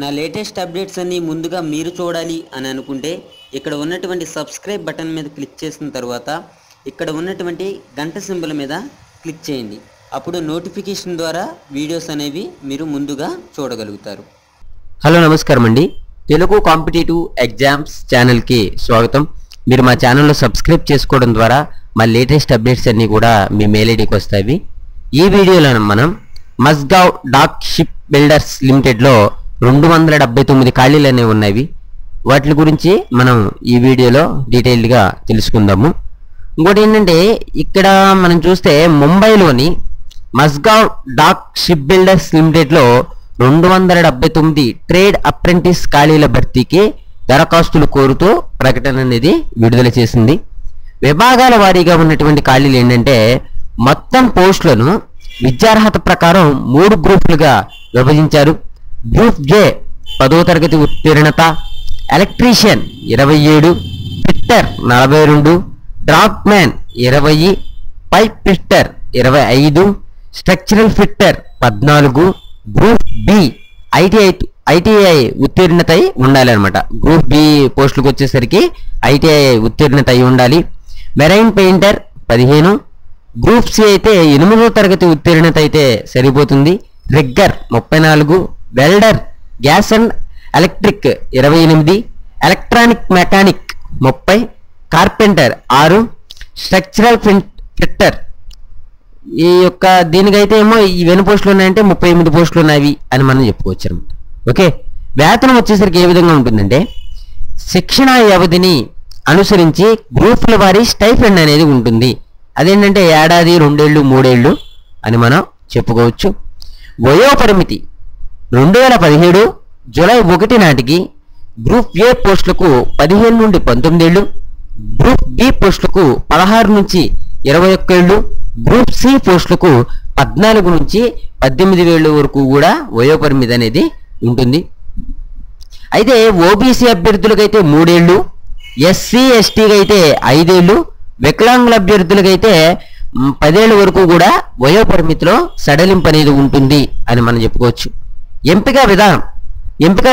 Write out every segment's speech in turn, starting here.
నా latest updates అన్ని ముందుగా మీరు చూడాలి అని అనుకుంటే ఇక్కడ ఉన్నటువంటి సబ్స్క్రైబ్ బటన్ మీద క్లిక్ చేసిన తర్వాత ఇక్కడ ఉన్నటువంటి గంట సింబల్ మీద క్లిక్ చేయండి. అప్పుడు నోటిఫికేషన్ ద్వారా వీడియోస్ అనేవి మీరు ముందుగా చూడగలుగుతారు. హలో నమస్కారం అండి. తెలుగు కాంపిటేటివ్ ఎగ్జామ్స్ ఛానల్కి స్వాగతం. మీరు మా ఛానల్లో సబ్స్క్రైబ్ చేసుకోవడం ద్వారా మా లేటెస్ట్ అప్డేట్స్ అన్నీ కూడా మీ మెయిల్ ఐడికి వస్తాయి. ఈ వీడియోలో మనం మస్గావ్ డాక్ షిప్ బిల్డర్స్ లిమిటెడ్లో 279 ఖాళీలు అనేవి ఉన్నాయి. వాటి గురించి మనం ఈ వీడియోలో డీటెయిల్డ్గా తెలుసుకుందాము. ఇంకోటి ఏంటంటే ఇక్కడ మనం చూస్తే ముంబైలోని మస్గావ్ డాక్ షిప్ బిల్డర్స్ లిమిటెడ్లో 279 ట్రేడ్ అప్రెంటిస్ ఖాళీల భర్తీకి దరఖాస్తులు కోరుతూ ప్రకటన అనేది విడుదల చేసింది. విభాగాల వారీగా ఉన్నటువంటి ఖాళీలు ఏంటంటే మొత్తం పోస్టులను విద్యార్హత ప్రకారం 3 గ్రూపులుగా విభజించారు. గ్రూప్ ఏ 10వ తరగతి ఉత్తీర్ణత, electrician 27, fitter 42, draughtsman 20, pipe fitter 25, structural fitter 14. Group B ITI ఉత్తీర్ణత అయి ఉండాలి అనమాట. గ్రూప్ బి పోస్టులకు వచ్చేసరికి ఐటీఐ ఉత్తీర్ణత అయి ఉండాలి. Marine painter 15. గ్రూప్ సి అయితే 8వ తరగతి ఉత్తీర్ణత అయితే సరిపోతుంది. Rigger 34, welder gas and electric 28, electronic mechanic 30, carpenter 6, structural fitter ఈ యొక్క దీనికైతే ఏమో ఈ వెను పోస్టులు ఉన్నాయంటే 38 పోస్టులు ఉన్నాయి అని మనం చెప్పుకోవచ్చు అనమాట. ఓకే, వేతనం వచ్చేసరికి ఏ విధంగా ఉంటుందంటే శిక్షణ వ్యవధిని అనుసరించి గ్రూపుల వారి స్టైఫండ్ అనేది ఉంటుంది. అదేంటంటే ఏడాది, 2 ఏళ్ళు, 3 ఏళ్ళు అని మనం చెప్పుకోవచ్చు. వయోపరిమితి 2017 జూలై 1 నాటికి గ్రూప్ ఏ పోస్టులకు 15 నుండి 19 ఏళ్ళు, గ్రూప్ బి పోస్టులకు 16 నుంచి 21 ఏళ్ళు, గ్రూప్ సి పోస్టులకు 14 నుంచి 18 ఏళ్ళు వరకు కూడా వయోపరిమితి అనేది ఉంటుంది. అయితే ఓబీసీ అభ్యర్థులకైతే 3 ఏళ్ళు, ఎస్సీ ఎస్టీకి అయితే 5 ఏళ్ళు, వికలాంగుల అభ్యర్థులకైతే 10 ఏళ్ళ వరకు కూడా వయోపరిమితిలో సడలింపు అనేది ఉంటుంది అని మనం చెప్పుకోవచ్చు. ఎంపిక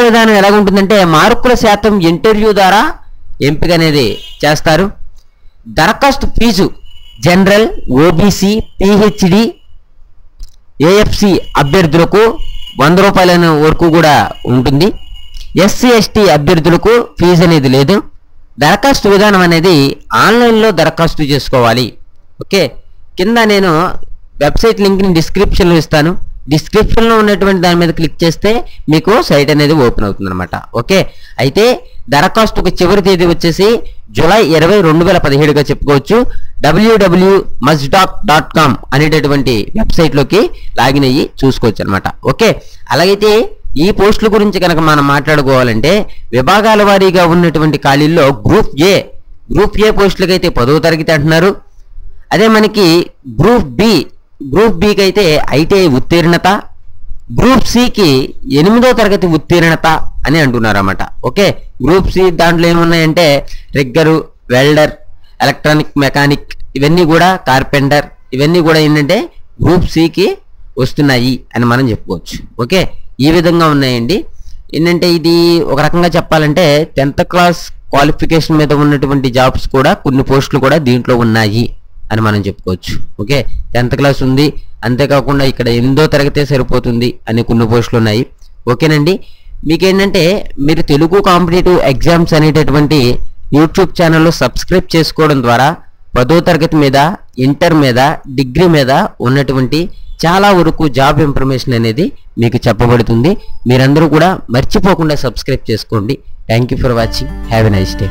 విధానం ఎలా ఉంటుందంటే మార్కుల శాతం ఇంటర్వ్యూ ద్వారా ఎంపిక అనేది చేస్తారు. దరఖాస్తు fee general, OBC, PhD, AFC అభ్యర్థులకు 100 రూపాయల వరకు కూడా ఉంటుంది. ఎస్సీ ఎస్టీ అభ్యర్థులకు ఫీజు అనేది లేదు. దరఖాస్తు విధానం అనేది ఆన్లైన్లో దరఖాస్తు చేసుకోవాలి. ఓకే, కింద నేను వెబ్సైట్ లింక్ని డిస్క్రిప్షన్లో ఇస్తాను. డిస్క్రిప్షన్లో ఉన్నటువంటి దాని మీద క్లిక్ చేస్తే మీకు సైట్ అనేది ఓపెన్ అవుతుంది అనమాట. ఓకే, అయితే దరఖాస్తుకు చివరి తేదీ వచ్చేసి జూలై 20, 2017గా చెప్పుకోవచ్చు. www.musdoc.com అనేటటువంటి వెబ్సైట్లోకి లాగిన్ అయ్యి చూసుకోవచ్చు అనమాట. ఓకే, అలాగైతే ఈ పోస్టుల గురించి కనుక మనం మాట్లాడుకోవాలంటే విభాగాల వారీగా ఉన్నటువంటి ఖాళీల్లో గ్రూప్ ఏ పోస్టులకైతే 10వ తరగతి అంటున్నారు. అదే మనకి గ్రూప్ బికి అయితే ఐటీఐ ఉత్తీర్ణత, గ్రూప్ సికి 8వ తరగతి ఉత్తీర్ణత అని అంటున్నారు అన్నమాట. ఓకే, గ్రూప్ సి దాంట్లో ఏమున్నాయంటే రిగ్గరు, వెల్డర్, ఎలక్ట్రానిక్ మెకానిక్ ఇవన్నీ కూడా, కార్పెంటర్ ఇవన్నీ కూడా ఏంటంటే గ్రూప్ సికి వస్తున్నాయి అని మనం చెప్పుకోవచ్చు. ఓకే, ఈ విధంగా ఉన్నాయండి. ఏంటంటే ఇది ఒక రకంగా చెప్పాలంటే 10th క్లాస్ క్వాలిఫికేషన్ మీద ఉన్నటువంటి జాబ్స్ కూడా కొన్ని పోస్టులు కూడా దీంట్లో ఉన్నాయి అని మనం చెప్పుకోవచ్చు. ఓకే, 10th క్లాస్ ఉంది, అంతేకాకుండా ఇక్కడ 8వ తరగతే సరిపోతుంది అని కొన్ని పోస్టులు ఉన్నాయి. ఓకేనండి, మీకేంటంటే మీరు తెలుగు కాంపిటేటివ్ ఎగ్జామ్స్ అనేటటువంటి యూట్యూబ్ ఛానల్లో సబ్స్క్రైబ్ చేసుకోవడం ద్వారా 10వ తరగతి మీద, ఇంటర్ మీద, డిగ్రీ మీద ఉన్నటువంటి చాలా వరకు జాబ్ ఇన్ఫర్మేషన్ అనేది మీకు చెప్పబడుతుంది. మీరందరూ కూడా మర్చిపోకుండా సబ్స్క్రైబ్ చేసుకోండి. Thank you for watching. Have a nice day.